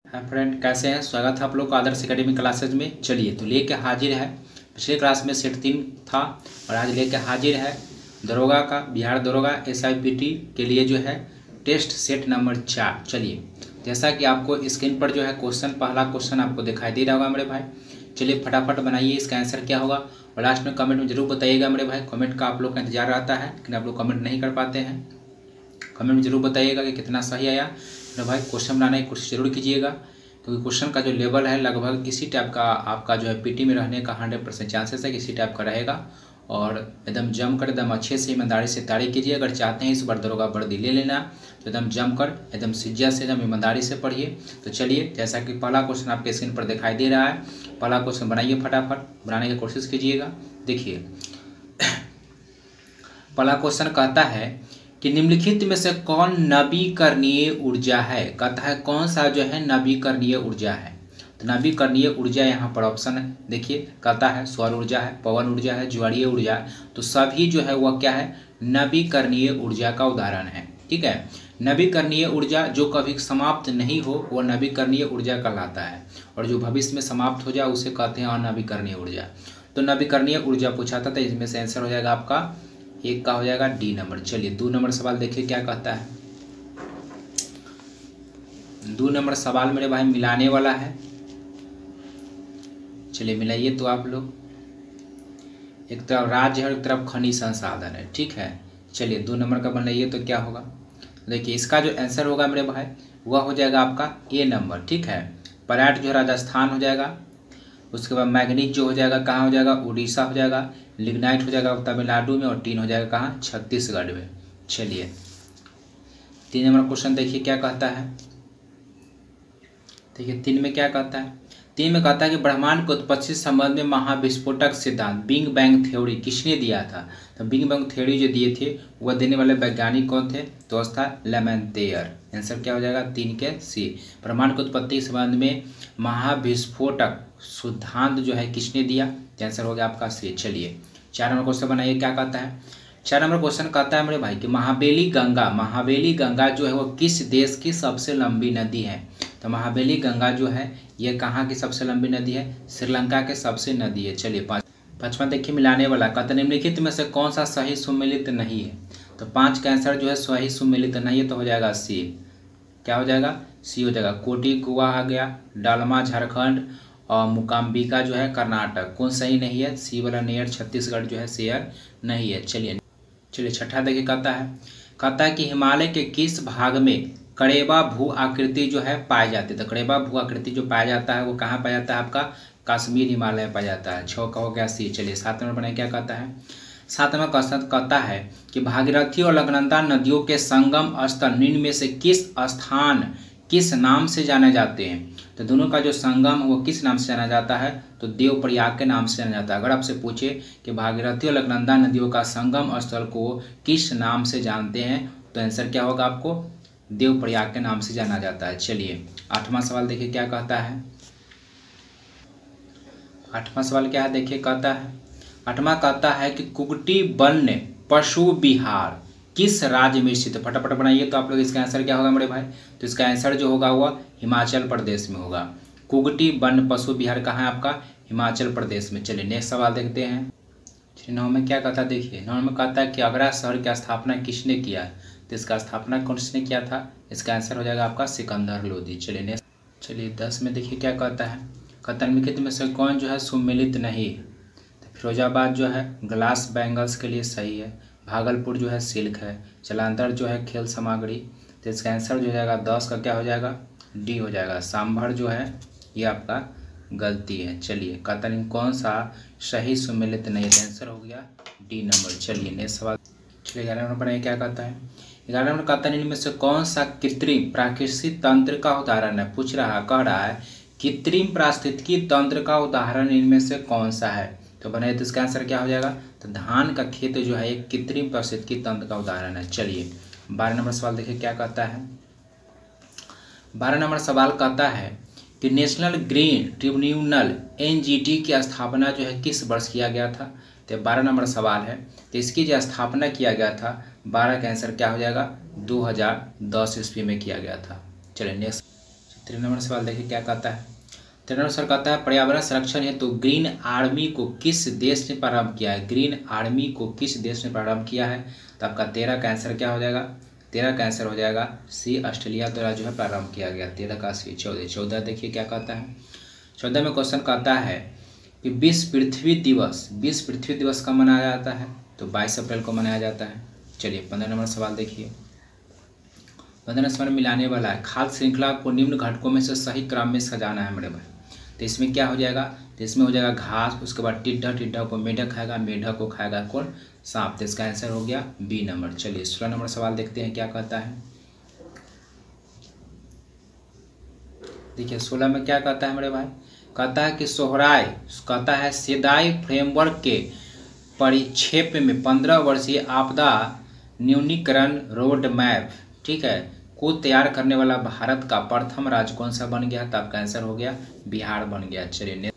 Hi friend, कैसे हैं? स्वागत है आप लोग का आदर्श एकेडमी क्लासेज में। चलिए तो लेके हाजिर है। पिछले क्लास में सेट 3 था और आज लेके हाजिर है दरोगा का, बिहार दरोगा SIPT के लिए जो है टेस्ट सेट नंबर 4। चलिए, जैसा कि आपको स्क्रीन पर जो है पहला क्वेश्चन आपको दिखाई दे रहा होगा मेरे भाई। चलिए फटाफट बनाइए, इसका आंसर क्या होगा और लास्ट में कमेंट में जरूर बताइएगा मेरे भाई। कमेंट का आप लोग का इंतजार रहता है, लेकिन आप लोग कमेंट नहीं कर पाते हैं। कमेंट में जरूर बताइएगा कि कितना सही आया। तो भाई क्वेश्चन बनाने की कोशिश जरूर कीजिएगा, क्योंकि क्वेश्चन का जो लेवल है लगभग इसी टाइप का आपका जो है PT में रहने का 100% चांसेस है कि इसी टाइप का रहेगा। और एकदम जम कर एकदम अच्छे से ईमानदारी से तैयारी कीजिए। अगर चाहते हैं इस बार दरोगा वर्दी ले लेना तो एकदम जम कर एकदम शिद्दत से एकदम ईमानदारी से पढ़िए। तो चलिए, जैसा कि पहला क्वेश्चन आपके स्क्रीन पर दिखाई दे रहा है, पहला क्वेश्चन बनाइए, फटाफट बनाने की कोशिश कीजिएगा। देखिए पहला क्वेश्चन कहता है कि निम्नलिखित में से कौन नवीकरणीय ऊर्जा है। कहता है कौन सा जो है नवीकरणीय ऊर्जा है। तो नवीकरणीय ऊर्जा यहाँ पर ऑप्शन है। देखिए कहता है सौर ऊर्जा है, पवन ऊर्जा है, ज्वारीय ऊर्जा है। तो सभी जो है वह क्या है, नवीकरणीय ऊर्जा का उदाहरण है। ठीक है, नवीकरणीय ऊर्जा जो कभी समाप्त नहीं हो वह नवीकरणीय ऊर्जा कहलाता है, और जो भविष्य में समाप्त हो जाए उसे कहते हैं अनवीकरणीय ऊर्जा। तो नवीकरणीय ऊर्जा पूछा था, तो इसमें से आंसर हो जाएगा आपका एक का हो जाएगा D नंबर। चलिए 2 नंबर सवाल देखिए क्या कहता है। 2 नंबर सवाल मेरे भाई मिलाने वाला है। चलिए मिलाइए तो आप लोग। एक तरफ राज्य है, एक तरफ खनिज संसाधन है। ठीक है, चलिए 2 नंबर का बनाइए तो क्या होगा। देखिए इसका जो आंसर होगा मेरे भाई वह हो जाएगा आपका A नंबर। ठीक है, पराठ जो है राजस्थान हो जाएगा। उसके बाद मैग्नीज जो हो जाएगा कहाँ हो जाएगा, उड़ीसा हो जाएगा। लिग्नाइट हो जाएगा तमिलनाडु में, और टीन हो जाएगा कहाँ, छत्तीसगढ़ में। चलिए 3 नंबर क्वेश्चन देखिए क्या कहता है। देखिए 3 में क्या कहता है। 3 में कहता है कि ब्रह्मांड के उत्पत्ति संबंध में महाविस्फोटक सिद्धांत बिग बैंग थ्योरी किसने दिया था। तो बिग बैंग थ्योरी जो दिए थे वह देने वाले वैज्ञानिक कौन थे, तो था लेमेंतेयर। आंसर क्या हो जाएगा 3 के C। ब्रह्मांड की उत्पत्ति के संबंध में महाविस्फोटक सिद्धांत जो है किसने दिया, आंसर हो गया आपका C। चलिए 4 नंबर क्वेश्चन बनाइए क्या कहता है। 4 नंबर क्वेश्चन कहता है मेरे भाई कि महाबेली गंगा जो है वो किस देश की सबसे लंबी नदी है। तो महाबेली गंगा जो है ये कहाँ की सबसे लंबी नदी है, श्रीलंका के सबसे नदी है। चलिए 5वां देखिए मिलाने वाला कहता निम्नलिखित में से कौन सा सही सुमेलित नहीं है। तो 5 का आंसर जो है सही सुमेलित नहीं है, तो हो जाएगा C। क्या हो जाएगा, C हो जाएगा। कोटी गोवा आ गया, डालमा झारखंड और मुकाम्बिका जो है कर्नाटक। कौन सही नहीं है, C वाला नेयर छत्तीसगढ़ जो है शेयर नहीं है। चलिए 6ठा देखिए कहता है कि हिमालय के किस भाग में कड़ेबा भू आकृति जो है पाई जाती है। तो कड़ेबा भू आकृति जो पाया जाता है वो कहाँ पाया जाता है, आपका कश्मीर हिमालय पाया जाता है। 6 का हो गया C। चलिए 7 नंबर बनाए क्या कहता है। 7वां क्वेश्चन कहता है कि भागीरथी और अलकनंदा नदियों के संगम स्थल निम्न में से किस स्थान किस नाम से जाने जाते हैं। तो दोनों का जो संगम वो किस नाम से जाना जाता है, तो देवप्रयाग के नाम से जाना जाता है। अगर आपसे पूछे कि भागीरथी और अलकनंदा नदियों का संगम स्थल को किस नाम से जानते हैं, तो आंसर क्या होगा आपको, देवप्रयाग के नाम से जाना जाता है। चलिए 8वां सवाल देखिए क्या कहता है। 8वां सवाल क्या है देखिए कहता है। 8वां कहता है कि कुगटी वन्य पशु विहार किस राज्य में स्थित है। फटाफट बनाइए तो आप लोग इसका आंसर क्या होगा मेरे भाई। तो इसका आंसर जो होगा वह हिमाचल प्रदेश में होगा। कुगटी वन्य पशु विहार कहाँ है आपका, हिमाचल प्रदेश में। चलिए नेक्स्ट सवाल देखते हैं। 9 में क्या कहता है देखिए। 9 में कहता है कि आगरा शहर की स्थापना किसने किया। तो इसका स्थापना किसने किया था, इसका आंसर हो जाएगा आपका सिकंदर लोदी। चलिए नेक्स्ट। चलिए 10 में देखिए क्या कहता है। कहता है निम्नलिखित में से कौन जो है सुमेलित नहीं। तो फिरोजाबाद जो है ग्लास बैंगल्स के लिए सही है। भागलपुर जो है सिल्क है। जालंधर जो है खेल सामग्री। तो इसका आंसर जो हो जाएगा 10 का क्या हो जाएगा, D हो जाएगा। सांभर जो है ये आपका गलती है। चलिए कहता नहीं कौन सा सही सुमेलित नहीं है, आंसर हो गया D नंबर। चलिए नेक्स्ट सवाल। चलिए 11 नंबर पर क्या कहता है। 11 नंबर कहता है इनमें से कौन सा कृत्रिम प्राकृतिक तंत्र का उदाहरण है। कह रहा है कृत्रिम पारिस्थितिकी तंत्र का उदाहरण इनमें से कौन सा है। तो बनाए तो इसका आंसर क्या हो जाएगा, तो धान का खेत जो है एक कृत्रिम पारिस्थितिकी तंत्र का उदाहरण है। चलिए 12 नंबर सवाल देखिए क्या कहता है। 12 नंबर सवाल कहता है कि नेशनल ग्रीन ट्रिब्यूनल NGT की स्थापना जो है किस वर्ष किया गया था। तो 12 नंबर सवाल है। तो इसकी जो स्थापना किया गया था 12 का आंसर क्या हो जाएगा, 2010 ईस्वी में किया गया था। चलिए नेक्स्ट 13 नंबर सवाल देखिए क्या कहता है। 13 नंबर सवाल कहता है पर्यावरण संरक्षण हेतु तो ग्रीन आर्मी को किस देश ने प्रारंभ किया है। ग्रीन आर्मी को किस देश ने प्रारंभ किया है। तो आपका 13 का आंसर क्या हो जाएगा। 13 का आंसर हो जाएगा सी, ऑस्ट्रेलिया द्वारा जो है प्रारंभ किया गया। 13 का सी। 14 देखिए क्या कहता है। 14 में क्वेश्चन कहता है कि विश्व पृथ्वी दिवस कब मनाया जाता है। तो 22 अप्रैल को मनाया जाता है। चलिए 15 नंबर सवाल देखिए। 15 सवाल मिलाने वाला है। खाद्य श्रृंखला को निम्न घटकों में से सही क्रम में सजाना है मेरे भाई। तो इसमें क्या हो जाएगा। तो इसमें हो जाएगा घास, उसके बाद टिड्डा को मेढक खाएगा, मेढक को खाएगा कौन, सांप। तो इसका आंसर हो गया बी नंबर। चलिए 16 नंबर सवाल देखते हैं क्या कहता है। देखिए 16 में क्या कहता है मेरे भाई। कहता है कि सोहराय कहता है सेदाई फ्रेमवर्क के परिक्षेप में 15 वर्षीय आपदा न्यूनीकरण रोड मैप, ठीक है, को तैयार करने वाला भारत का प्रथम राज्य कौन सा बन गया। तो आपका आंसर हो गया बिहार बन गया। चलिए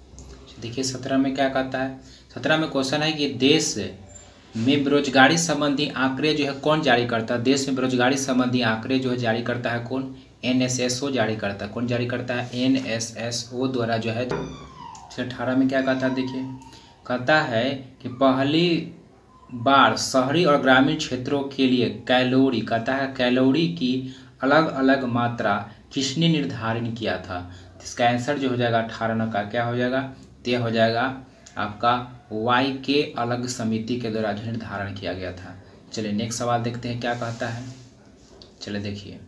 देखिए 17 में क्या कहता है। 17 में क्वेश्चन है कि देश में बेरोजगारी संबंधी आंकड़े जो है कौन जारी करता है। देश में बेरोजगारी संबंधी आंकड़े जो है जारी करता है कौन, NSSO जारी करता है। कौन जारी करता है, NSSO द्वारा जो है। 18 में क्या कहता है देखिए। कहता है कि पहली बार शहरी और ग्रामीण क्षेत्रों के लिए कैलोरी, कहता है कैलोरी की अलग अलग मात्रा किसने निर्धारित किया था। इसका आंसर जो हो जाएगा 18 का क्या हो जाएगा, तो हो जाएगा आपका वाई के अलग समिति के द्वारा जो निर्धारण किया गया था। चलिए नेक्स्ट सवाल देखते हैं क्या कहता है। चलिए देखिए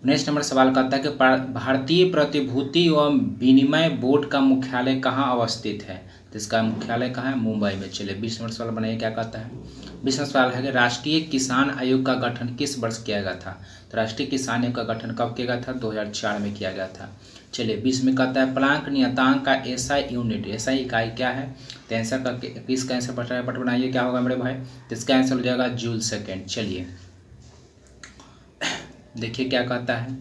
19 नंबर सवाल कहता है कि भारतीय प्रतिभूति एवं विनिमय बोर्ड का मुख्यालय कहाँ अवस्थित है। तो इसका मुख्यालय कहाँ है, मुंबई में। चलिए 20 नंबर सवाल बनाइए क्या कहता है। 20 नंबर सवाल है कि राष्ट्रीय किसान आयोग का गठन किस वर्ष किया गया था। तो राष्ट्रीय किसान आयोग का गठन कब किया गया था, 2004 में किया गया था। चलिए 20 में कहता है प्लांक नियतांक का एसआई यूनिट, एसआई इकाई क्या है। तो आंसर का इसका आंसर पट बनाइए क्या होगा मेरे भाई। तो इसका आंसर हो जाएगा जूल सेकेंड। चलिए देखिए क्या कहता है।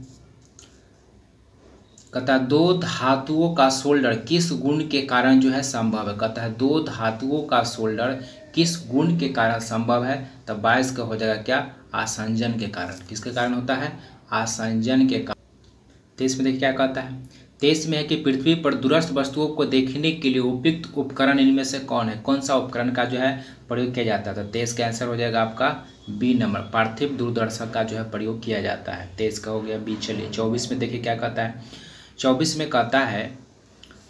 कहता है दो धातुओं का सोल्डर किस गुण के कारण जो है संभव है। कहता है दो धातुओं का सोल्डर किस गुण के कारण संभव है। तब 22 का हो जाएगा क्या, आसंजन के कारण। किसके कारण होता है, आसंजन के कारण। 23 में देखिए क्या कहता है। 23 में है कि पृथ्वी पर दूरस्थ वस्तुओं को देखने के लिए उपयुक्त उपकरण इनमें से कौन है। कौन सा उपकरण का जो है प्रयोग किया जाता है। तो 23 का आंसर हो जाएगा आपका बी नंबर, पार्थिव दूरदर्शक का जो है प्रयोग किया जाता है। 23 का हो गया बी। चलिए 24 में देखिए क्या कहता है। 24 में कहता है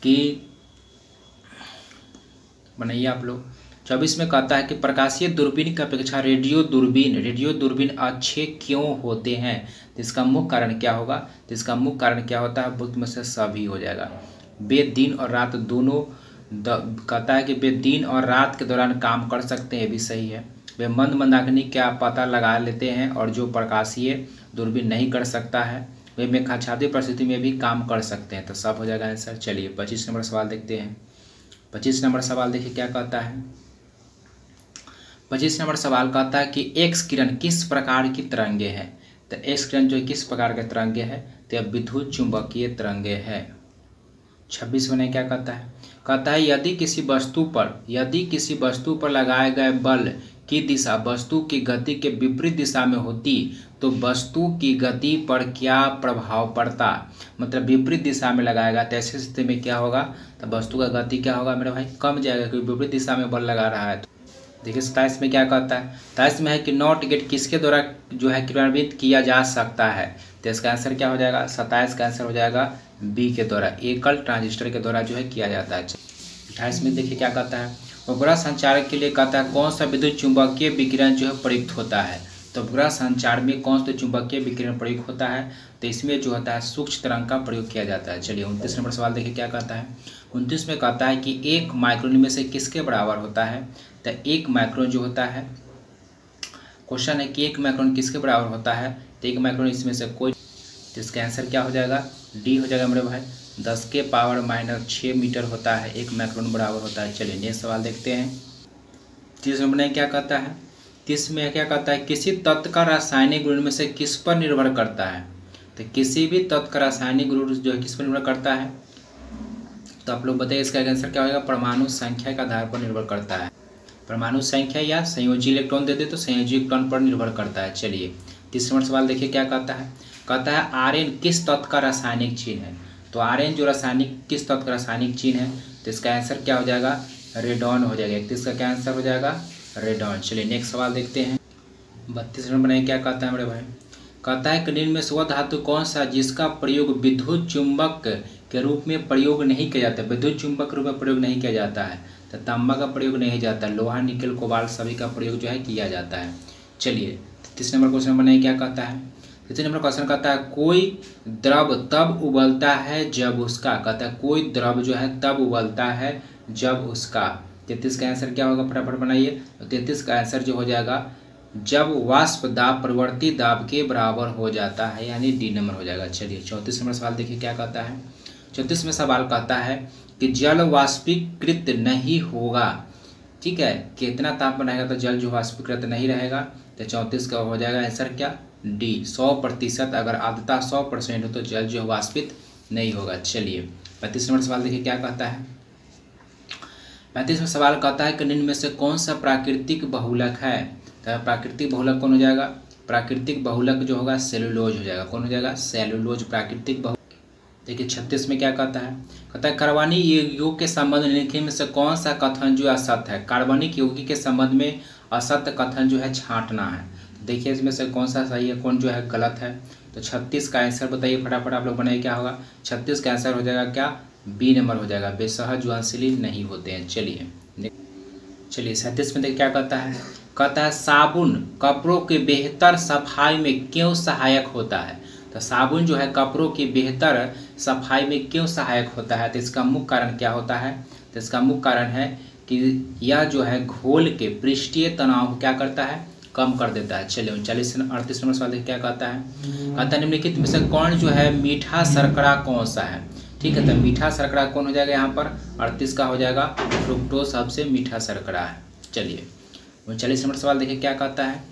कि बनाइए आप लोग। 24 में कहता है कि प्रकाशीय दूरबीन की अपेक्षा रेडियो दूरबीन अच्छे क्यों होते हैं। तो इसका मुख्य कारण क्या होगा। तो इसका मुख्य कारण क्या होता है, बुक में से सभी हो जाएगा। वे दिन और रात दोनों कहता है कि वे दिन और रात के दौरान काम कर सकते हैं, ये भी सही है। वे मंदाग्नि का पता लगा लेते हैं और जो प्रकाशीय दूरबीन नहीं कर सकता है वे मेघाच्छादित परिस्थिति में भी काम कर सकते हैं। तो सब हो जाएगा आंसर। चलिए 25 नंबर सवाल देखते हैं। 25 नंबर सवाल देखिए क्या कहता है। 25 नंबर सवाल कहता है कि एक्स किरण किस प्रकार की तरंगे है। तो एक्स किरण जो किस प्रकार के तरंगे है, तो विद्युत चुंबकीय तरंगे है। 26 में क्या कहता है। कहता है यदि किसी वस्तु पर लगाए गए बल की दिशा वस्तु की गति के विपरीत दिशा में होती तो वस्तु की गति पर क्या प्रभाव पड़ता। मतलब विपरीत दिशा में लगाएगा तो ऐसी स्थिति में क्या होगा, तो वस्तु का गति क्या होगा मेरे भाई, कम जाएगा, क्योंकि विपरीत दिशा में बल लगा रहा है। देखिए 27 में क्या कहता है। 27 में है कि नॉट गेट किसके द्वारा जो है क्रियान्वित किया जा सकता है। तो इसका आंसर क्या हो जाएगा, 27 का आंसर हो जाएगा बी के द्वारा, एकल ट्रांजिस्टर के द्वारा जो है किया जाता है। 28 में देखिए क्या कहता है। उपग्रह संचार के लिए कहता है कौन सा विद्युत चुंबकीय विकिरण जो है प्रयुक्त होता है। तो उपग्रह संचार में कौन सा चुंबकीय विकिरण प्रयुक्त होता है। तो इसमें जो होता है सूक्ष्म तरंग का प्रयोग किया जाता है। चलिए 29 नंबर सवाल देखिए क्या कहता है। 29 में कहता है कि 1 माइक्रोन में से किसके बराबर होता है। तो 1 माइक्रोन जो होता है, क्वेश्चन है कि 1 माइक्रोन किसके बराबर होता है। तो 1 माइक्रोन इसमें से कोई, तो इसका आंसर क्या हो जाएगा, डी हो जाएगा मेरे भाई। 10 के पावर -6 मीटर होता है, 1 माइक्रोन बराबर होता है। चलिए नेक्स्ट सवाल देखते हैं। 30 में क्या कहता है। 30 में क्या कहता है, किसी तत्व का रासायनिक गुण में से किस पर निर्भर करता है। तो किसी भी तत्व का रासायनिक गुण जो है किस पर निर्भर करता है। तो आप लोग बताइए इसका आंसर क्या होगा, परमाणु संख्या के आधार पर निर्भर करता है। परमाणु संख्या या संयोजी इलेक्ट्रॉन दे दे तो संयोजी इलेक्ट्रॉन पर निर्भर करता है। चलिए 30 नंबर सवाल देखिए क्या कहता है। कहता है आर्यन किस तत्व का रासायनिक चिन्ह है। तो आर्यन जो रासायनिक किस तत्व का रासायनिक चिन्ह है, तो इसका आंसर क्या हो जाएगा, रेडॉन हो जाएगा। 31 का क्या आंसर हो जाएगा, रेडॉन। चलिए नेक्स्ट सवाल देखते हैं। 32 नंबर बनाइए, क्या कहता है मेरे भाई, कहता है कि निम्न में से वह धातु कौन सा जिसका प्रयोग विद्युत चुंबक के रूप में प्रयोग नहीं किया जाता है। विद्युत चुंबक के रूप में प्रयोग नहीं किया जाता है, तो तांबा का प्रयोग नहीं जाता, लोहा निकल कोबाल्ट सभी का प्रयोग जो है किया जाता है। चलिए 33 नंबर क्वेश्चन बनाइए, क्या कहता है। 33 नंबर क्वेश्चन कहता है कोई द्रव तब उबलता है जब उसका, कहता है कोई द्रव जो है तब उबलता है जब उसका। 33 का आंसर क्या होगा, फटाफट बनाइए। 33 का आंसर जो हो जाएगा जब वाष्प दाब परिवर्ती दाब के बराबर हो जाता है, यानी डी नंबर हो जाएगा। चलिए 34 नंबर सवाल देखिए, क्या कहता है। 34 में सवाल कहता है कि जल वाष्पीकृत नहीं होगा, ठीक है, कितना तापमान रहेगा तो जल जो वाष्पीकृत नहीं रहेगा। तो 34 का हो जाएगा आंसर क्या, डी 100%। अगर आर्द्रता 100% हो तो जल जो वाष्पित नहीं होगा। चलिए 35 नंबर सवाल देखिए, क्या कहता है। 35 में सवाल कहता है कि निम्न में से कौन सा प्राकृतिक बहुलक है। तो प्राकृतिक बहुलक कौन हो जाएगा, प्राकृतिक बहुलक जो होगा सेलुलोज हो जाएगा। कौन हो जाएगा, सेलुलोज प्राकृतिक बहुलक। देखिए 36 में क्या कहता है, कहता है कार्बनिक यौगिक के संबंध में निम्नलिखित में से कौन सा कथन जो असत्य है। कार्बनिक यौगिक के संबंध में असत्य कथन जो है छांटना है। तो देखिए इसमें से कौन सा सही है, कौन जो है गलत है। तो 36 का आंसर बताइए फटाफट आप लोग बनाइए, क्या होगा। 36 का आंसर हो जाएगा क्या, बी नंबर हो जाएगा, बेसहज ज्वलनशील नहीं होते हैं। चलिए 37 में देखिए क्या कहता है, कहता है साबुन कपड़ों के बेहतर सफाई में क्यों सहायक होता है। तो साबुन जो है कपड़ों की बेहतर सफाई में क्यों सहायक होता है, तो इसका मुख्य कारण क्या होता है। तो इसका मुख्य कारण है कि यह जो है घोल के पृष्ठीय तनाव को क्या करता है, कम कर देता है। चलिए 38 नंबर सवाल देखिए, क्या कहता है। कहता है निम्नलिखित में से कौन जो है मीठा शर्करा कौन सा है, ठीक है। तो मीठा शर्करा कौन हो जाएगा यहाँ पर, 38 का हो जाएगा फ्रुक्टोज सबसे मीठा शर्करा है। चलिए 39 नंबर सवाल देखिए, क्या कहता है।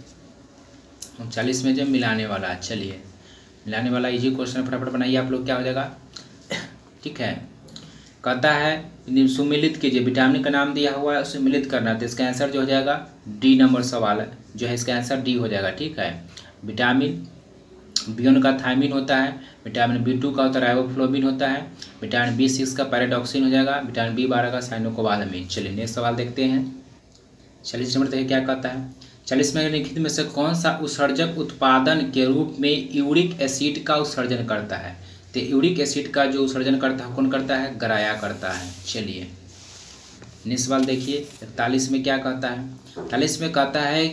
39 में जो मिलाने वाला है, चलिए मिलाने वाला इजी क्वेश्चन फटाफट बनाइए आप लोग, क्या हो जाएगा, ठीक है। कहता है सुमिलित कीजिए, विटामिन का नाम दिया हुआ है उसे मिलित करना। तो इसका आंसर जो हो जाएगा डी नंबर सवाल है जो है, इसका आंसर डी हो जाएगा, ठीक है। विटामिन B1 का थायमिन होता है, विटामिन B2 का होता है राइबोफ्लोविन होता है, विटामिन B6 का पैराडॉक्सिन हो जाएगा, विटामिन B12 का साइनोकोबालामिन। चलिए नेक्स्ट सवाल देखते हैं। 40 नंबर देखिए क्या कहता है। 40 में निम्नलिखित में से कौन सा उत्सर्जक उत्पादन के रूप में यूरिक एसिड का उत्सर्जन करता है। तो यूरिक एसिड का जो उत्सर्जन करता है कौन करता है, गराया करता है। चलिए नेक्स्ट सवाल देखिए 41 में क्या कहता है। 41 में कहता है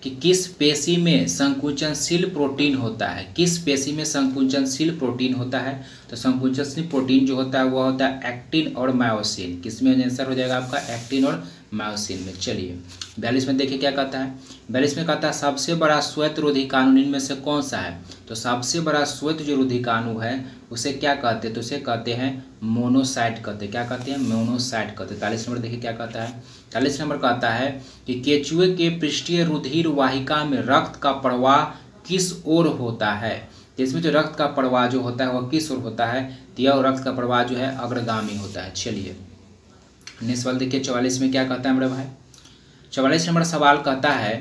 कि किस पेशी में संकुचनशील प्रोटीन होता है, किस पेशी में संकुचनशील प्रोटीन होता है। तो संकुचनशील प्रोटीन जो होता है वह होता है एक्टिन और मायोसिन। किसमें आंसर हो जाएगा आपका, एक्टिन और मायोसिन में। चलिए 42 में देखिए क्या कहता है। 42 में कहता है सबसे बड़ा श्वेत रोधिकाणु इनमें से कौन सा है। तो सबसे बड़ा श्वेत जो रोधिकाणु है उसे क्या कहते हैं, तो उसे कहते हैं मोनोसाइट कहते हैं। क्या कहते हैं, मोनोसाइट कहते हैं। 43 नंबर देखिए क्या कहता है। 43 नंबर कहता है कि केचुए के पृष्ठीय रुधिर वाहिका में रक्त का प्रवाह किस ओर होता है। तो इसमें जो रक्त का प्रवाह जो होता है वह किस ओर होता है, तो यह रक्त का प्रवाह जो है अग्रगामी होता है। चलिए नेक्स्ट सवाल देखिए 44 में क्या कहता है मेरे भाई। 44 नंबर सवाल कहता है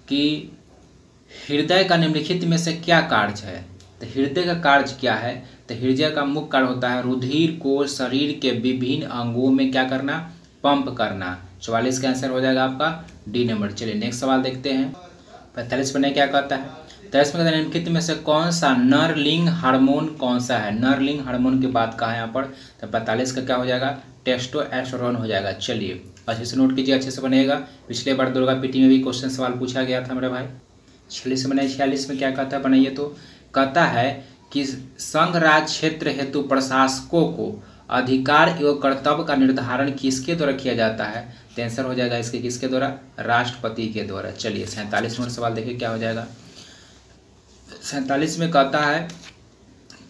कि हृदय का निम्नलिखित में से क्या कार्य है। तो हृदय का कार्य क्या है, तो हृदय का मुख्य कार्य होता है रुधिर को शरीर के विभिन्न अंगों में क्या करना, पंप करना। 44 का आंसर हो जाएगा आपका डी नंबर। चलिए नेक्स्ट सवाल देखते हैं। 45 में क्या कहता है। 43 में निम्नलिखित में से कौन सा नरलिंग हार्मोन कौन सा है। नरलिंग हार्मोन की बात कहा है यहाँ पर। तो 45 का क्या हो जाएगा, टेस्टोस्टेरोन हो जाएगा। चलिए अच्छे से नोट कीजिए, अच्छे से बनेगा। पिछले बार दुर्गा पीटी में भी क्वेश्चन सवाल पूछा गया था मेरे भाई। 46 में बनाइए। 46 में क्या कहता है बनाइए। तो कहता है कि संघ राज्य क्षेत्र हेतु प्रशासकों को अधिकार एवं कर्तव्य का निर्धारण किसके द्वारा किया जाता है। तो आंसर हो जाएगा इसके किसके द्वारा, राष्ट्रपति के द्वारा। चलिए 47 नंबर सवाल देखिए क्या हो जाएगा। 47 में कहता है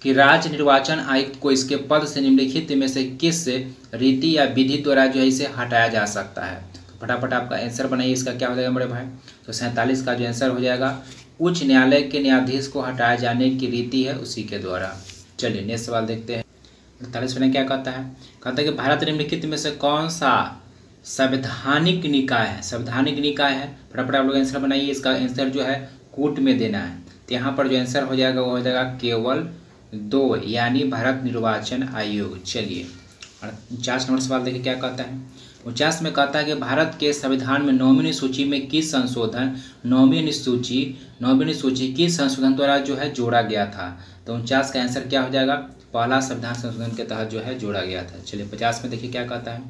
कि राज्य निर्वाचन आयुक्त को इसके पद से निम्नलिखित में से किस रीति या विधि द्वारा जो है इसे हटाया जा सकता है। तो फटाफट आपका आंसर बनाइए, इसका क्या हो जाएगा मेरे भाई। तो 47 का जो आंसर हो जाएगा उच्च न्यायालय के न्यायाधीश को हटाए जाने की रीति है उसी के द्वारा। चलिए नेक्स्ट सवाल देखते हैं। 48 में क्या कहता है। कहता है कि भारत निम्नलिखित में से कौन सा संवैधानिक निकाय है। संवैधानिक निकाय है, फटाफट आप लोग आंसर बनाइए। इसका आंसर जो है कूट में देना है। तो यहाँ पर जो आंसर हो जाएगा वो हो जाएगा केवल 2 यानी भारत निर्वाचन आयोग। चलिए 49 नंबर सवाल देखिए क्या कहता है। 49 में कहता है कि भारत के संविधान में नौवीं सूची में किस संशोधन नौवीं सूची किस संशोधन द्वारा जो है जोड़ा गया था। तो 49 का आंसर क्या हो जाएगा, पहला संविधान संशोधन के तहत जो है जोड़ा गया था। चलिए 50 में देखिए क्या कहता है।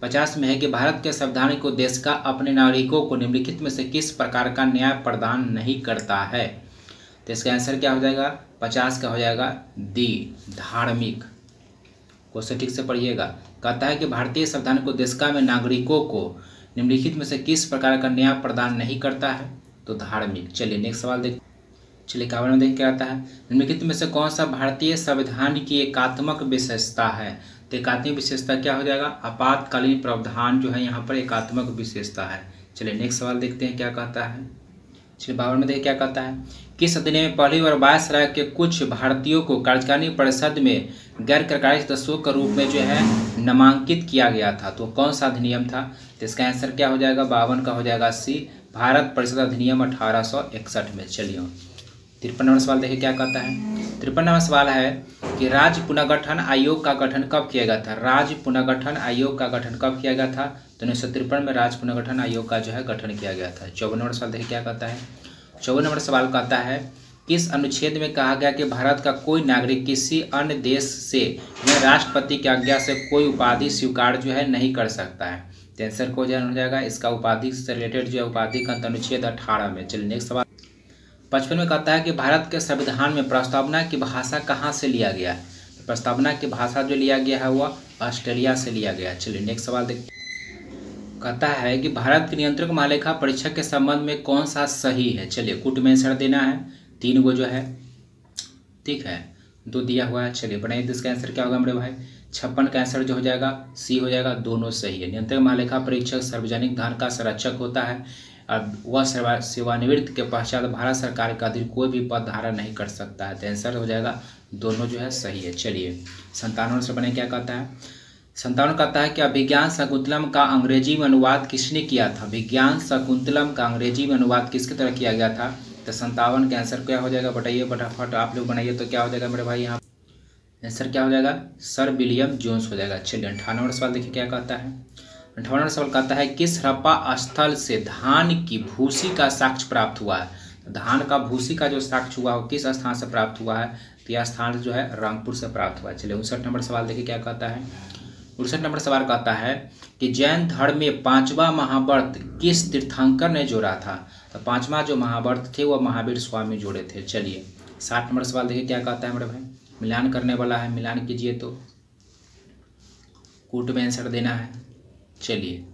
50 में है कि भारत के संवैधानिक उद्देश्य का अपने नागरिकों को निम्नलिखित में से किस प्रकार का न्याय प्रदान नहीं करता है। तो इसका आंसर क्या हो जाएगा, 50 का हो जाएगा डी धार्मिक। क्वेश्चन ठीक से पढ़िएगा। कहता है कि भारतीय संवैधानिक उद्देशिका में नागरिकों को निम्नलिखित में से किस प्रकार का न्याय प्रदान नहीं करता है, तो धार्मिक। चलिए नेक्स्ट सवाल देख। चलिए 51 में देखिए क्या आता है। निम्नलिखित में से कौन सा भारतीय संविधान की एकात्मक विशेषता है। तो एकात्मक विशेषता क्या हो जाएगा, आपातकालीन प्रावधान जो है यहाँ पर एकात्मक विशेषता है। चलिए नेक्स्ट सवाल देखते हैं क्या कहता है। चलिए 52 में देखिए क्या कहता है। किस अधिनियम में पहली बार वायसराय के कुछ भारतीयों को कार्यकारिणी परिषद में गैर कार्यकारी सदस्यों के रूप में जो है नामांकित किया गया था, तो कौन सा अधिनियम था। तो इसका आंसर क्या हो जाएगा, 52 का हो जाएगा सी भारत परिषद अधिनियम 1861 में। चलिए 53 नंबर सवाल देखिए क्या कहता है। 53 नंबर सवाल है कि राज्य पुनर्गठन आयोग का गठन कब किया गया था। राज्य पुनर्गठन आयोग का गठन कब किया गया था, तो 1953 में राज्य पुनर्गठन आयोग का जो है गठन किया गया था। 54 नंबर सवाल देखिए क्या कहता है। 54 नंबर सवाल कहता है किस अनुच्छेद में कहा गया कि भारत का कोई नागरिक किसी अन्य देश से या राष्ट्रपति की आज्ञा से कोई उपाधि स्वीकार जो है नहीं कर सकता है। तो आंसर को हो जाएगा इसका उपाधि से रिलेटेड जो है उपाधि का अनुच्छेद 18 में। चलिए नेक्स्ट सवाल 55 में कहता है कि भारत के संविधान में प्रस्तावना की भाषा कहाँ से लिया गया है। प्रस्तावना की भाषा जो लिया गया है वह ऑस्ट्रेलिया से लिया गया है। चलिए नेक्स्ट सवाल देखते। कहता है कि भारत के नियंत्रक महालेखा परीक्षक के संबंध में कौन सा सही है। चलिए कुट में आंसर देना है, 3 गो जो है ठीक है, 2 दिया हुआ है। चलिए बनाइए इसका आंसर क्या होगा मेरे भाई। 56 का आंसर जो हो जाएगा सी हो जाएगा, दोनों सही है। नियंत्रक महालेखा परीक्षक सार्वजनिक धन का संरक्षक होता है और वह सेवानिवृत्ति के पश्चात भारत सरकार का अधीन कोई भी पद धारण नहीं कर सकता है। तो आंसर हो जाएगा दोनों जो है सही है। चलिए 57 से बने क्या कहता है। 57 कहता है कि अभिज्ञान शकुंतलम का अंग्रेजी में अनुवाद किसने किया था। विज्ञान शकुंतलम का अंग्रेजी में अनुवाद किसके तरह किया गया था। तो 57 का आंसर क्या हो जाएगा, बताइए फटाफट आप लोग बनाइए। तो क्या हो जाएगा मेरे भाई, यहाँ आंसर क्या हो जाएगा, सर विलियम जोन्स हो जाएगा। चलिए 58वां सवाल देखिए क्या कहता है। 58वां सवाल कहता है किस हड़प्पा स्थल से धान की भूसी का साक्ष्य प्राप्त हुआ है। धान का भूसी का जो साक्ष्य हुआ वो किस स्थान से प्राप्त हुआ है, तो यह स्थान जो है रामपुर से प्राप्त हुआ है। चलिए 59 नंबर सवाल देखिए क्या कहता है। 59 नंबर सवाल कहता है कि जैन धर्म में 5वां महाव्रत किस तीर्थंकर ने जोड़ा था। तो 5वां जो महाव्रत थे वह महावीर स्वामी जोड़े थे। चलिए 60 नंबर सवाल देखिए क्या कहता है मेरे भाई। मिलान करने वाला है, मिलान कीजिए तो कूट में आंसर देना है। चलिए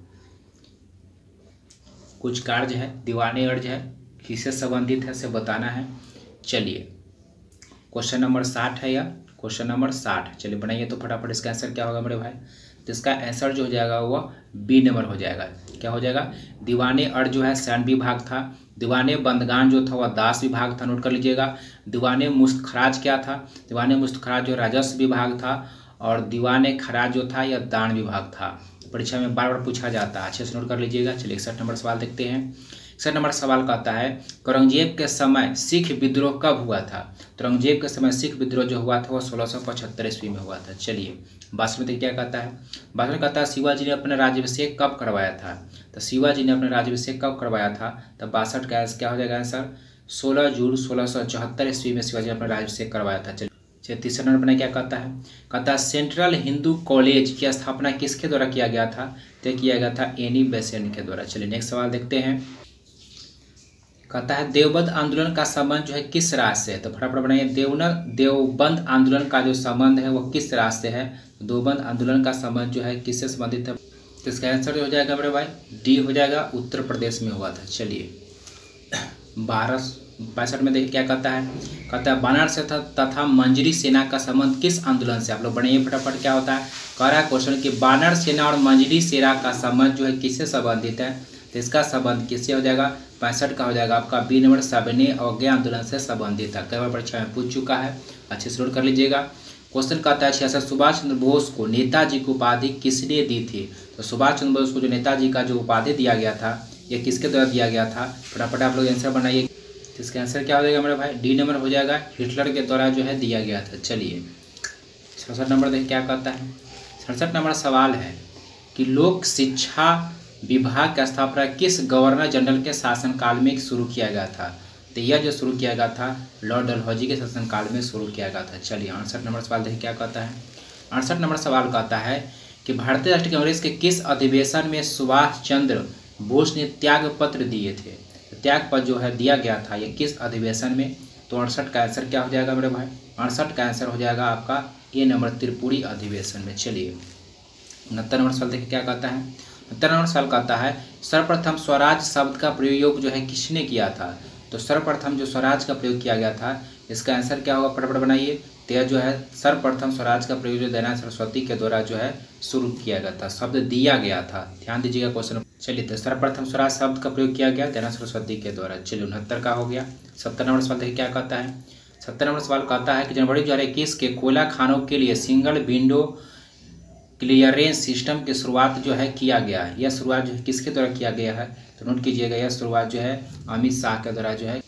कुछ कार्य है, दीवानी अर्ज है, किससे संबंधित है से बताना है। चलिए क्वेश्चन नंबर 60 है या क्वेश्चन नंबर 60। चलिए बनाइए तो फटाफट इसका आंसर क्या होगा मेरे भाई। तो इसका आंसर जो हो जाएगा वह बी नंबर हो जाएगा। क्या हो जाएगा, दीवाने अर्ज जो है सैन विभाग था, दीवाने बंदगान जो था वह दास विभाग था, नोट कर लीजिएगा। दीवाने मुस्तखराज क्या था, दीवाने मुस्तखराज जो राजस्व विभाग था, और दीवाने खराज जो था यह दान विभाग था। परीक्षा में बार बार पूछा जाता है, अच्छे से नोट कर लीजिएगा। चलिए 61 नंबर सवाल देखते हैं। 61 नंबर सवाल कहता है औरंगजेब के समय सिख विद्रोह कब हुआ था। तो औरंगजेब के समय सिख विद्रोह जो हुआ था वह 1675 ईस्वी में हुआ था। चलिए 62 में क्या कहता है। 62 कहता है शिवाजी ने अपना राज्याभिषेक कब करवाया था। तो शिवाजी ने अपना राज्याभिषेक कब करवाया था। तो 62 का क्या हो जाएगा आंसर, 16 जून 1674 ईस्वी में शिवाजी ने अपना राज्याभिषेक करवाया था। चलिए 33 नंबर पर क्या कहता है। कहता है सेंट्रल हिंदू कॉलेज की स्थापना किसके द्वारा किया गया था। तो किया गया था एनी बेसेंट के द्वारा। चलिए नेक्स्ट सवाल देखते हैं। कहता है देवबंद आंदोलन का संबंध जो है किस राज्य से है। तो फटाफट बनाइए। देवबंद आंदोलन का जो संबंध है वो किस राज्य से है। देवबंद आंदोलन का संबंध जो है किससे संबंधित है। तो इसका आंसर हो जाएगा मेरे भाई डी हो जाएगा, उत्तर प्रदेश में हुआ था। चलिए 62 में देखिए क्या कहता है। कहता है बनारस तथा मंजरी सेना का संबंध किस आंदोलन से। आप लोग बनाइए फटाफट क्या होता है। कह रहा है क्वेश्चन कि बानर सेना और मंजरी सेना का संबंध जो है किससे संबंधित है। तो इसका संबंध किससे हो जाएगा, 65 का हो जाएगा आपका बी नंबर सविनय अवज्ञा आंदोलन से संबंधित है। कई बार परीक्षा में पूछ चुका है, अच्छे से नोट कर लीजिएगा। क्वेश्चन कहता है 66 सुभाष चंद्र बोस को नेताजी की उपाधि किसने दी थी। तो सुभाष चंद्र बोस को जो नेताजी का जो उपाधि दिया गया था यह किसके द्वारा दिया गया था। फटाफट आप लोग आंसर बनाइए। तो इसका आंसर क्या हो जाएगा मेरे भाई, डी नंबर हो जाएगा, हिटलर के द्वारा जो है दिया गया था। चलिए 67 नंबर देखिए क्या कहता है। 67 नंबर सवाल है कि लोक शिक्षा विभाग का स्थापना किस गवर्नर जनरल के शासनकाल में शुरू किया गया था। तो यह जो शुरू किया गया था लॉर्ड डलहौजी के शासनकाल में शुरू किया गया था। चलिए 68 नंबर सवाल देखिए क्या कहता है। 68 नंबर सवाल कहता है कि भारतीय राष्ट्रीय कांग्रेस के किस अधिवेशन में सुभाष चंद्र बोस ने त्याग पत्र दिए थे। त्याग पत्र जो है दिया गया था ये किस अधिवेशन में। तो 68 का आंसर क्या हो जाएगा मेरे भाई, 68 का आंसर हो जाएगा आपका ए नंबर, त्रिपुरी अधिवेशन में। चलिए 69 नंबर सवाल देखिए क्या कहता है। 69 नंबर सवाल कहता है सर्वप्रथम स्वराज शब्द का प्रयोग जो है किसने किया था। तो सर्वप्रथम जो स्वराज का प्रयोग किया गया था इसका आंसर क्या होगा, फटाफट बनाइए। तो जो है सर्वप्रथम स्वराज का प्रयोग जो दयानंद सरस्वती के द्वारा जो है शुरू किया गया था, शब्द दिया गया था, ध्यान दीजिएगा क्वेश्चन। चलिए तो सर्वप्रथम स्वराज शब्द का प्रयोग किया गया दयानंद सरस्वती के द्वारा। चलिए 69 का हो गया। 70 नंबर सवाल देखिए क्या कहता है। 70 नंबर सवाल कहता है कि जनवरी 2021 के कोयला खानों के लिए सिंगल विंडो क्लियरेंस सिस्टम की शुरुआत जो है किया गया है। यह शुरुआत जो है किसके द्वारा किया गया है, तो नोट कीजिएगा यह शुरुआत जो है अमित शाह के द्वारा जो है।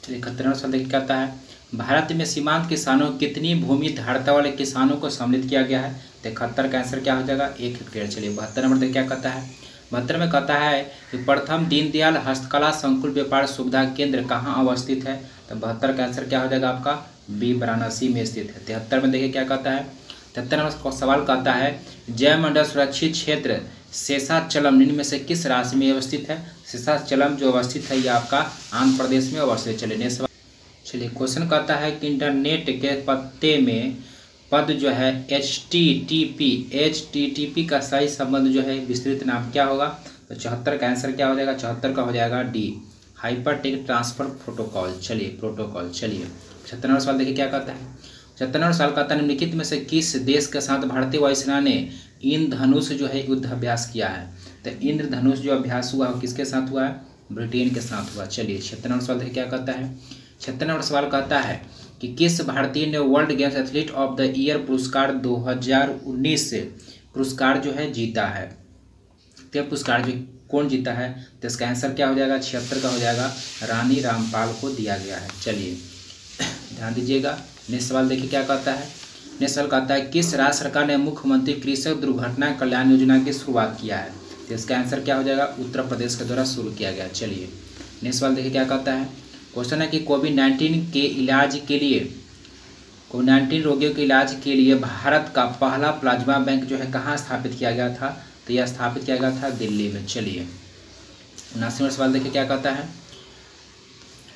चलिए 71 नंबर सवाल देखिए कहता है भारत में सीमांत किसानों कितनी भूमि धारता वाले किसानों को सम्मिलित किया गया है। तो 71 का आंसर क्या हो जाएगा, 1 हेक्टेयर। चलिए 72 नंबर देखिए क्या कहता है। 72 में कहता है कि प्रथम दीनदयाल हस्तकला संकुल व्यापार सुविधा केंद्र कहाँ अवस्थित है। तो 72 का आंसर क्या हो जाएगा आपका बी, वाराणसी में स्थित है। 73 में देखिए क्या कहता है। 73 नंबर सवाल कहता है जयमंडल सुरक्षित क्षेत्र शेषाचलम निम्न में से किस राज्य में अवस्थित है। शेषाचलम जो अवस्थित है यह आपका आंध्र प्रदेश में अवस्थित है। चलिए नेक्स्ट सवाल। चलिए क्वेश्चन कहता है कि इंटरनेट के पत्ते में पद जो है HTTP का सही संबंध जो है विस्तृत नाम क्या होगा। तो 74 का आंसर क्या हो जाएगा, 74 का हो जाएगा डी, हाइपरटेक्स्ट ट्रांसफर प्रोटोकॉल। चलिए प्रोटोकॉल। चलिए 76 नंबर सवाल देखिए क्या कहता है। 76 नंबर सवाल कहता है निम्नलिखित में से किस देश के साथ भारतीय वायुसेना ने इंद्रधनुष जो है युद्ध अभ्यास किया है। तो इंद्रधनुष जो अभ्यास हुआ वो किसके साथ हुआ है, ब्रिटेन के साथ हुआ। चलिए 76 नंबर सवाल देखिए क्या कहता है। 76 नंबर सवाल कहता है कि किस भारतीय ने world games athlete of the year पुरस्कार 2019 से पुरस्कार जो है जीता है। तो पुरस्कार जो कौन जीता है, तो इसका आंसर क्या हो जाएगा, 76 का हो जाएगा, रानी रामपाल को दिया गया है। चलिए ध्यान दीजिएगा। नेक्स्ट सवाल देखिए क्या कहता है। नेक्स्ट सवाल कहता है किस राज्य सरकार ने मुख्यमंत्री कृषक दुर्घटना कल्याण योजना की शुरुआत किया है। तो इसका आंसर क्या हो जाएगा, उत्तर प्रदेश के द्वारा शुरू किया गया। चलिए नेक्स्ट सवाल देखिए क्या कहता है। क्वेश्चन है कि कोविड-19 के इलाज के लिए, कोविड-19 रोगियों के इलाज के लिए भारत का पहला प्लाज्मा बैंक जो है कहाँ स्थापित किया गया था। तो यह स्थापित किया गया था दिल्ली में। चलिए 79 नंबर सवाल देखिए क्या कहता है,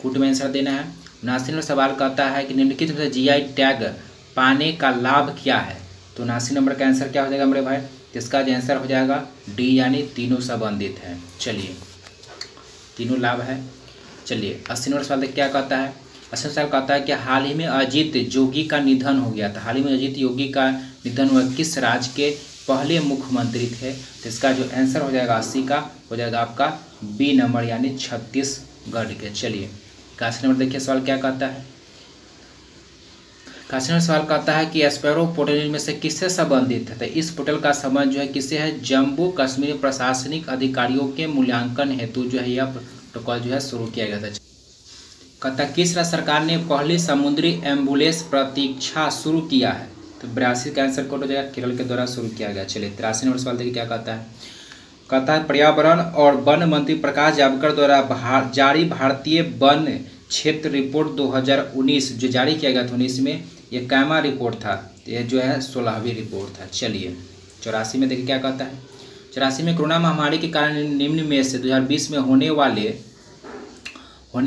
कूट में आंसर देना है। 79 नंबर सवाल कहता है कि निम्नलिखित में से जीआई टैग पाने का लाभ क्या है। तो 79 नंबर का आंसर क्या हो जाएगा मेरे भाई, इसका जो आंसर हो जाएगा डी, यानी तीनों संबंधित है। चलिए तीनों लाभ है। चलिए 80 नंबर सवाल देखिए क्या कहता है। 80 सवाल कहता है कि हाल ही में अजीत जोगी का निधन हो गया था। हाल ही में अजीत योगी का निधन हुआ किस राज्य के पहले मुख्यमंत्री थे। तो इसका जो आंसर हो जाएगा 80 का हो जाएगा आपका बी नंबर, यानी छत्तीसगढ़ के। चलिए 81 नंबर देखिए सवाल क्या कहता है। 81 नंबर सवाल कहता है कि स्पैरो पोर्टल में से किससे संबंधित है। तो इस पोर्टल का संबंध जो है किससे है, जम्मू कश्मीर प्रशासनिक अधिकारियों के मूल्यांकन हेतु जो है यह प्रोटोकॉल जो है शुरू किया गया था। कहता किस राज्य सरकार ने पहली समुद्री एम्बुलेंस प्रतीक्षा शुरू किया है। तो 82 का आंसर कोड हो जाएगा, केरल के द्वारा शुरू किया गया। चलिए 83 नंबर सवाल देखिए क्या कहता है। कहता है पर्यावरण और वन मंत्री प्रकाश जावड़ेकर द्वारा जारी भारतीय वन क्षेत्र रिपोर्ट 2019 जो जारी किया गया था 19 में, ये कैमा रिपोर्ट था, ये जो है 16वीं रिपोर्ट था। चलिए 84 में देखिए क्या कहता है। 84 में कोरोना महामारी के कारण निम्न में से 2020 में होने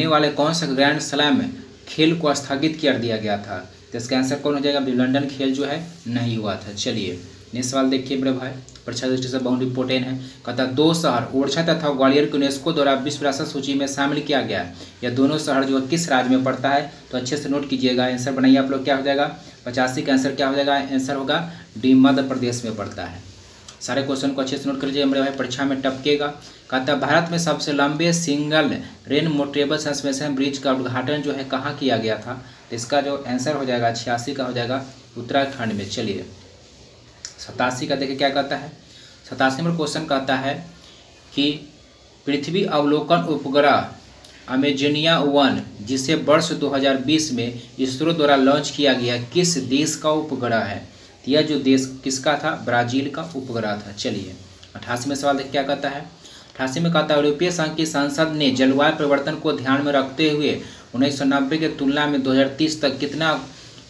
वाले कौन सा ग्रैंड स्लैम खेल को स्थगित कर दिया गया था। तो इसका आंसर कौन हो जाएगा, विंबलडन खेल जो है नहीं हुआ था। चलिए नेक्स्ट सवाल देखिए मेरे भाई, परीक्षा दृष्टि से बहुत इंपॉर्टेंट है। कहता है 2 शहर ओरछा तथा ग्वालियर को यूनेस्को द्वारा विश्व विरासत सूची में शामिल किया गया है। यह दोनों शहर जो किस राज्य में पड़ता है, तो अच्छे से नोट कीजिएगा। आंसर बनाइए आप लोग, क्या हो जाएगा 85 का आंसर क्या हो जाएगा, आंसर होगा डी, मध्य प्रदेश में पड़ता है। सारे क्वेश्चन को अच्छे से नोट कर लीजिए मेरे भाई, परीक्षा में टपकेगा। कहता है भारत में सबसे लंबे single rain motorable suspension bridge का उद्घाटन जो है कहाँ किया गया था। तो इसका जो आंसर हो जाएगा 86 का हो जाएगा उत्तराखंड में। चलिए 87 का देखिए क्या कहता है। 87 नंबर क्वेश्चन कहता है कि पृथ्वी अवलोकन उपग्रह अमेजोनिया 1 जिसे वर्ष 2020 में इसरो द्वारा लॉन्च किया गया किस देश का उपग्रह है? यह जो देश किसका था? ब्राज़ील का उपग्रह था। चलिए 88वें सवाल देखिए क्या कहता है। 88 में कहता है यूरोपीय संघ की संसद ने जलवायु परिवर्तन को ध्यान में रखते हुए 1990 की तुलना में 2030 तक कितना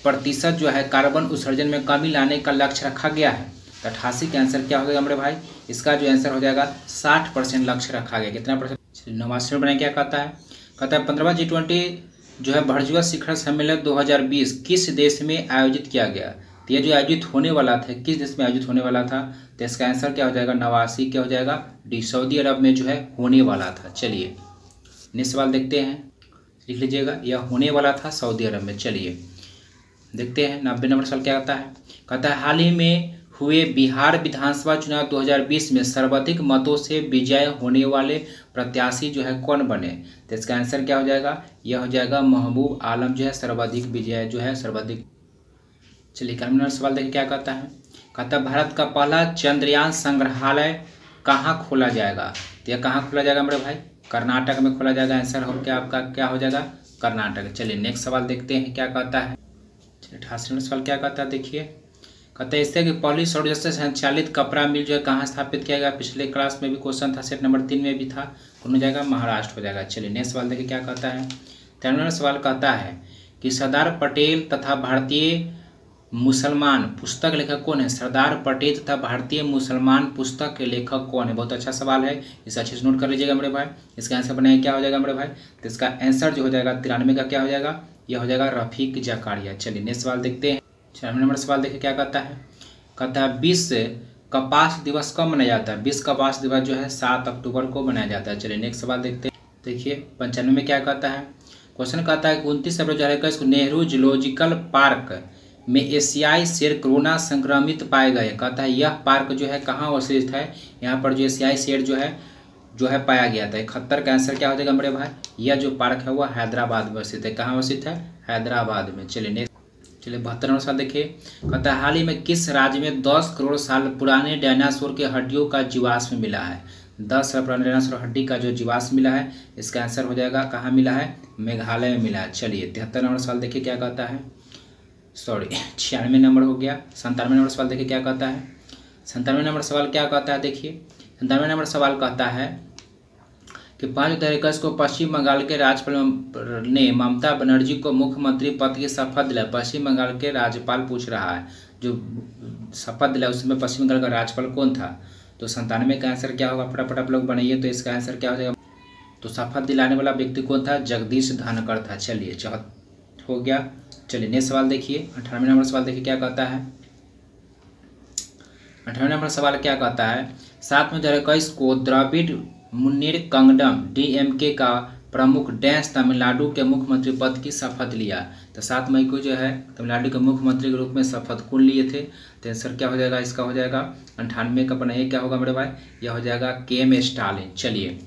प्रतिशत जो है कार्बन उत्सर्जन में कमी लाने का लक्ष्य रखा गया है? तो 88 का आंसर क्या हो जाएगा मेरे भाई? इसका जो आंसर हो जाएगा 60% लक्ष्य रखा गया। कितना परसेंट? 89 में क्या कहता है? कहता है 15वां G20 जो है वर्चुअल शिखर सम्मेलन 2020 किस देश में आयोजित किया गया? तो ये जो आयोजित होने वाला था किस देश में आयोजित होने वाला था? तो इसका आंसर क्या हो जाएगा? 89 क्या हो जाएगा? डी सऊदी अरब में जो है होने वाला था। चलिए नेक्स्ट सवाल देखते हैं, लिख लीजिएगा, यह होने वाला था सऊदी अरब में। चलिए देखते हैं 90 नंबर सवाल क्या कहता है। कहता है हाल ही में हुए बिहार विधानसभा चुनाव 2020 में सर्वाधिक मतों से विजय होने वाले प्रत्याशी जो है कौन बने? तो इसका आंसर क्या हो जाएगा? यह हो जाएगा महबूब आलम जो है सर्वाधिक विजय जो है सर्वाधिक। चलिए 91 नंबर सवाल देखिए क्या कहता है। कहता है भारत का पहला चंद्रयान संग्रहालय कहाँ खोला जाएगा? तो यह कहाँ खोला जाएगा मेरे भाई? कर्नाटक में खोला जाएगा। आंसर हो क्या आपका क्या हो जाएगा? कर्नाटक। चलिए नेक्स्ट सवाल देखते हैं क्या कहता है। चलिए 88 नंबर सवाल क्या कहता है देखिए। कहते हैं इससे कि पहली सौर ऊर्जा से संचालित कपड़ा मिल जो है कहाँ स्थापित किया गया? पिछले क्लास में भी क्वेश्चन था, सेट नंबर 3 में भी था। कौन हो जाएगा? महाराष्ट्र हो जाएगा। चलिए नेक्स्ट सवाल देखिए क्या कहता है। 93 नंबर सवाल कहता है कि सरदार पटेल तथा भारतीय मुसलमान पुस्तक लेखक कौन है? सरदार पटेल तथा भारतीय मुसलमान पुस्तक के लेखक कौन है? बहुत अच्छा सवाल है, इसे अच्छे से नोट कर लीजिएगा मेरे भाई। इसका आंसर बनेगा क्या हो जाएगा मेरे भाई? तो इसका आंसर जो हो जाएगा 93 का क्या हो जाएगा? यह हो जाएगा रफीक जकारिया। चलिए नेक्स्ट सवाल देखते हैं। 94 नंबर सवाल देखिए क्या कहता है। कहता है विश्व कपास दिवस कब मनाया जाता है? विश्व कपास दिवस जो है 7 अक्टूबर को मनाया जाता है। चलिए नेक्स्ट सवाल देखते हैं। देखिए 95 में क्या कहता है। क्वेश्चन कहता है कि 29 अप्रैल 2021 को नेहरू जूलॉजिकल पार्क में एशियाई शेर कोरोना संक्रमित पाए गए। कहता है यह पार्क जो है कहाँ स्थित है? यहाँ पर जो एशियाई शेर जो है पाया गया था। 71 का आंसर क्या हो जाएगा मेरे भाई? यह जो पार्क है वह हैदराबाद में स्थित है। कहाँ स्थित है? हैदराबाद में। चलिए नेक्स्ट 72 नंबर सवाल देखिए। कहता है हाल ही में किस राज्य में 10 करोड़ साल पुराने डायनासोर के हड्डियों का जीवाश्म मिला है? 10 साल पुराने डायनासोर हड्डी का जो जीवाश्म मिला है इसका आंसर हो जाएगा कहाँ मिला है? मेघालय में मिला है। चलिए 73 नंबर सवाल देखिए क्या कहता है। 96 नंबर हो गया। 97 नंबर सवाल देखिए क्या कहता है। 97 नंबर सवाल क्या कहता है देखिए। 97 नंबर सवाल कहता है कि 5 को पश्चिम बंगाल के राज्यपाल ने ममता बनर्जी को मुख्यमंत्री पद की शपथ दिलाई। पश्चिम बंगाल के राज्यपाल पूछ रहा है जो शपथ दिलाई उसमें पश्चिम बंगाल का राज्यपाल कौन था? तो 97 का आंसर क्या होगा? फटाफट आप लोग बनाइए। तो इसका आंसर क्या हो जाएगा? तो शपथ दिलाने वाला व्यक्ति कौन था? जगदीश धनखड़ था। चलिए हो गया। चलिए नेक्स्ट सवाल देखिए। 98 नंबर सवाल देखिए क्या कहता है। 98 नंबर सवाल क्या कहता है। 7 मई 2021 को द्रविड़ मुन्नेर कगडम DMK का प्रमुख डैश तमिलनाडु के मुख्यमंत्री पद की शपथ लिया। तो 7 मई को जो है तमिलनाडु के मुख्यमंत्री के रूप में शपथ कौन लिए थे? तो आंसर क्या हो जाएगा? इसका हो जाएगा 98 का बनाइए क्या होगा मेरे भाई? यह हो जाएगा KM स्टालिन। चलिए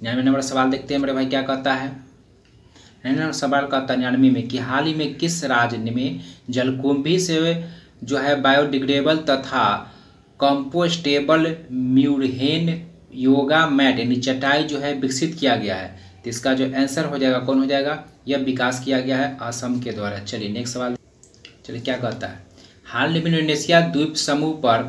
99 नंबर सवाल देखते हैं मेरे भाई क्या कहता है। 99 नंबर सवाल कहता है 99 में कि हाल ही में किस राज्य में जलकुंभी से जो है बायोडिग्रेडेबल तथा कंपोस्टेबल म्यूरहेन योगा मैट यानी चटाई जो है विकसित किया गया है? तो इसका जो आंसर हो जाएगा कौन हो जाएगा? यह विकास किया गया है असम के द्वारा। चलिए नेक्स्ट सवाल। चलिए क्या कहता है। हाल ही में इंडोनेशिया द्वीप समूह पर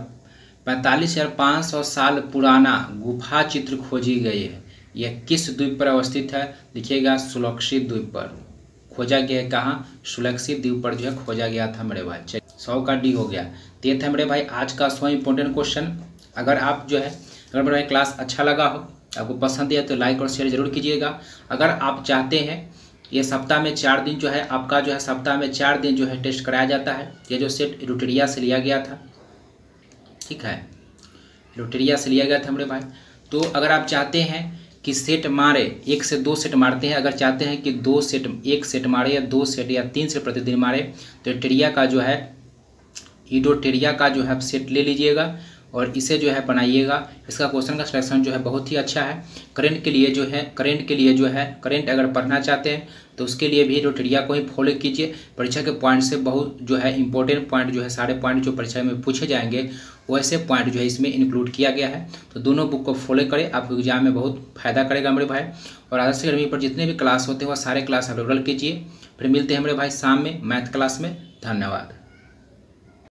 45,500 साल पुराना गुफा चित्र खोजी गई है। यह किस द्वीप पर अवस्थित है? लिखिएगा सुलक्षित द्वीप पर खोजा गया है। कहाँ? सुलक्षित द्वीप पर जो है खोजा गया था मेरे भाई। चलिए 100 का D हो गया। तो ये था मेरे भाई आज का 100 इंपॉर्टेंट क्वेश्चन। अगर आप जो है अगर मेरा क्लास अच्छा लगा हो, आपको पसंद है तो लाइक और शेयर जरूर कीजिएगा। अगर आप चाहते हैं ये सप्ताह में 4 दिन जो है आपका जो है सप्ताह में 4 दिन जो है टेस्ट कराया जाता है। ये जो सेट रूटेरिया से लिया गया था, ठीक है, रूटेरिया से लिया गया था मेरे भाई। तो अगर आप चाहते हैं कि सेट मारे 1 से 2 सेट मारते हैं, अगर चाहते हैं कि 2 सेट 1 सेट मारे या 2 सेट या 3 सेट प्रतिदिन मारे तो टेरिया का जो है ईडोटेरिया का जो है आप सेट ले लीजिएगा। और इसे जो है बनाइएगा। इसका क्वेश्चन का सिलेक्शन जो है बहुत ही अच्छा है। करंट के लिए जो है करंट अगर पढ़ना चाहते हैं तो उसके लिए भी रोटेरिया को ही फॉलो कीजिए। परीक्षा के पॉइंट से बहुत जो है इंपॉर्टेंट पॉइंट जो है सारे पॉइंट जो परीक्षा में पूछे जाएंगे वैसे पॉइंट जो है इसमें इंक्लूड किया गया है। तो दोनों बुक को फॉलो करें, आपको एग्जाम में बहुत फायदा करेगा मेरे भाई। और आदर्श अकेडमी पर जितने भी क्लास होते हैं वह सारे क्लास अवेलेबल कीजिए। फिर मिलते हैं मेरे भाई शाम में मैथ क्लास में। धन्यवाद।